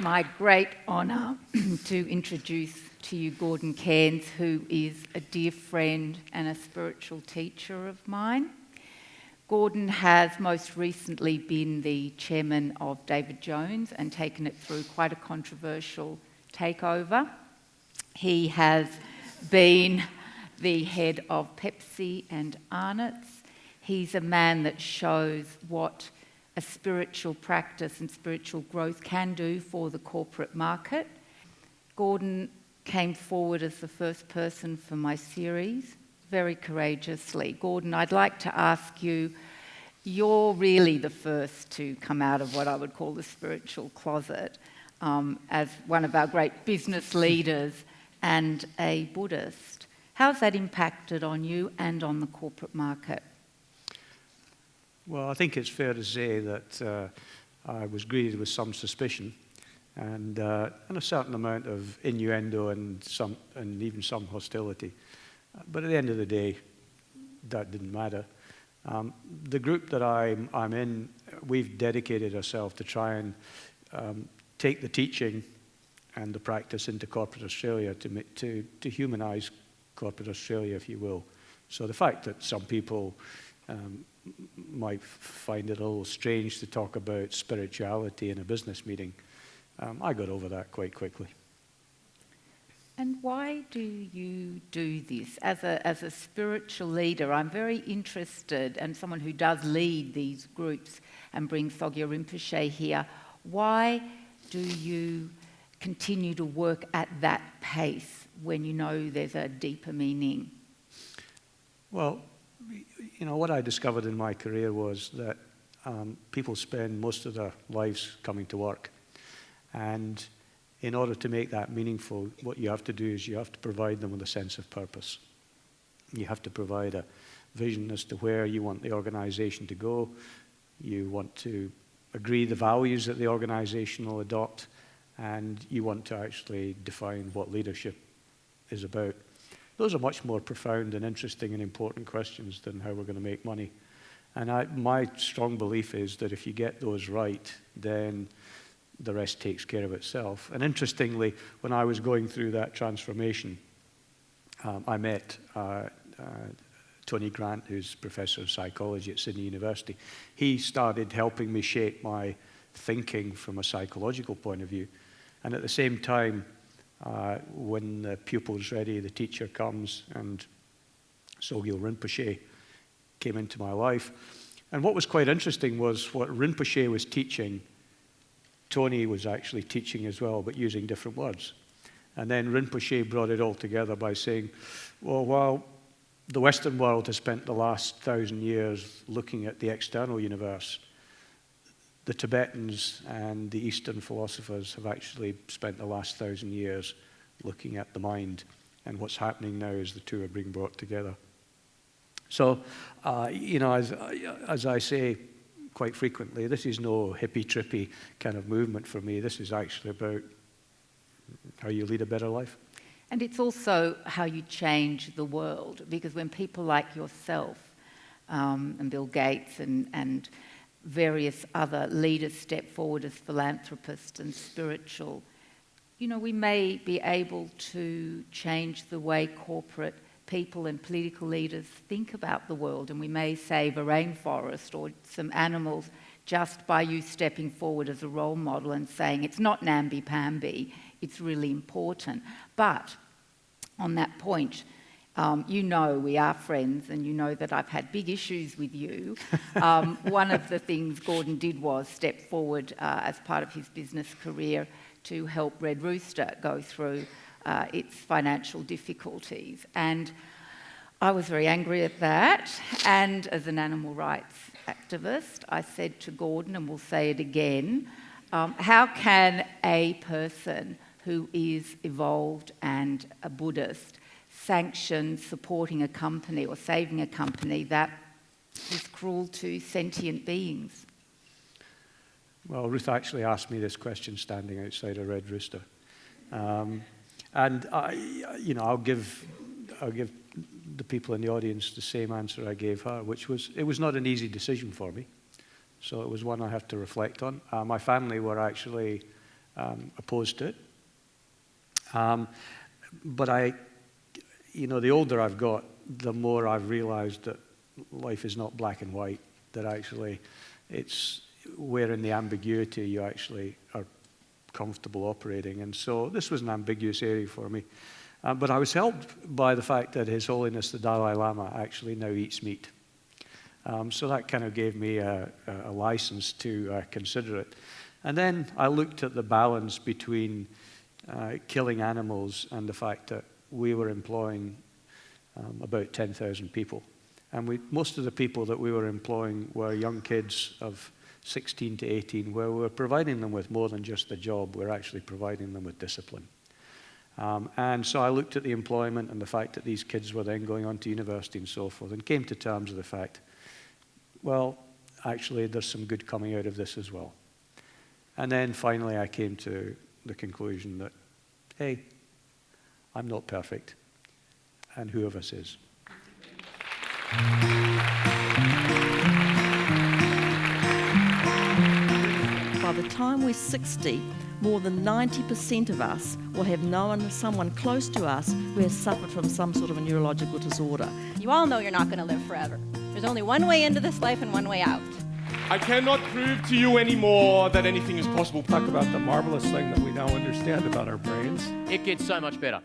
my great honour to introduce to you Gordon Cairns, who is a dear friend and a spiritual teacher of mine. Gordon has most recently been the chairman of David Jones and taken it through quite a controversial takeover. He has been the head of Pepsi and Arnott's. He's a man that shows what a spiritual practice and spiritual growth can do for the corporate market. Gordon came forward as the first person for my series, very courageously. Gordon, I'd like to ask you, you're really the first to come out of what I would call the spiritual closet as one of our great business leaders and a Buddhist. How's that impacted on you and on the corporate market? Well, I think it's fair to say that I was greeted with some suspicion and a certain amount of innuendo and even some hostility. But at the end of the day, that didn't matter. The group that I'm in, we've dedicated ourselves to try and take the teaching and the practice into corporate Australia to humanise corporate Australia, if you will. So the fact that some people might find it a little strange to talk about spirituality in a business meeting, I got over that quite quickly. And why do you do this? As a spiritual leader, I'm very interested, and someone who does lead these groups and bring Sogyal Rinpoche here, why do you continue to work at that pace when you know there's a deeper meaning? Well, you know, what I discovered in my career was that people spend most of their lives coming to work. And in order to make that meaningful, what you have to do is you have to provide them with a sense of purpose. You have to provide a vision as to where you want the organization to go. You want to agree the values that the organization will adopt, and you want to actually define what leadership is about. Those are much more profound and interesting and important questions than how we're going to make money. And my strong belief is that if you get those right, then the rest takes care of itself. And interestingly, when I was going through that transformation, I met Tony Grant, who's professor of psychology at Sydney University. He started helping me shape my thinking from a psychological point of view. And at the same time, when the pupil's ready, the teacher comes, and Sogyal Rinpoche came into my life. And what was quite interesting was what Rinpoche was teaching, Tony was actually teaching as well, but using different words. And then Rinpoche brought it all together by saying, well, while the Western world has spent the last 1,000 years looking at the external universe, the Tibetans and the Eastern philosophers have actually spent the last 1,000 years looking at the mind, and what's happening now is the two are being brought together. So, you know, as I say quite frequently, this is no hippie-trippy kind of movement for me. This is actually about how you lead a better life. And it's also how you change the world, because when people like yourself and Bill Gates and various other leaders step forward as philanthropists and spiritual, you know, we may be able to change the way corporate people and political leaders think about the world, and we may save a rainforest or some animals just by you stepping forward as a role model and saying it's not namby-pamby, it's really important. But on that point, you know we are friends, and you know that I've had big issues with you. One of the things Gordon did was step forward as part of his business career to help Red Rooster go through its financial difficulties. And I was very angry at that. And as an animal rights activist, I said to Gordon, and we'll say it again, how can a person who is evolved and a Buddhist sanction supporting a company or saving a company that is cruel to sentient beings? Well, Ruth actually asked me this question standing outside a Red Rooster. And I'll give the people in the audience the same answer I gave her, which was, it was not an easy decision for me. So it was one I have to reflect on. My family were actually opposed to it. But the older I've got, the more I've realized that life is not black and white, that actually it's where in the ambiguity you actually are comfortable operating. And so this was an ambiguous area for me. But I was helped by the fact that His Holiness the Dalai Lama actually now eats meat. So that kind of gave me a license to consider it. And then I looked at the balance between killing animals and the fact that we were employing about 10,000 people. And most of the people that we were employing were young kids of 16 to 18, where we were providing them with more than just a job. We're actually providing them with discipline. And so I looked at the employment and the fact that these kids were then going on to university and so forth, and came to terms with the fact, well, actually, there's some good coming out of this as well. And then finally, I came to the conclusion that, hey, I'm not perfect, and who of us is? By the time we're 60, more than 90% of us will have known someone close to us who has suffered from some sort of a neurological disorder. You all know you're not going to live forever. There's only one way into this life and one way out. I cannot prove to you anymore that anything is possible. Talk about the marvelous thing that we now understand about our brains. It gets so much better.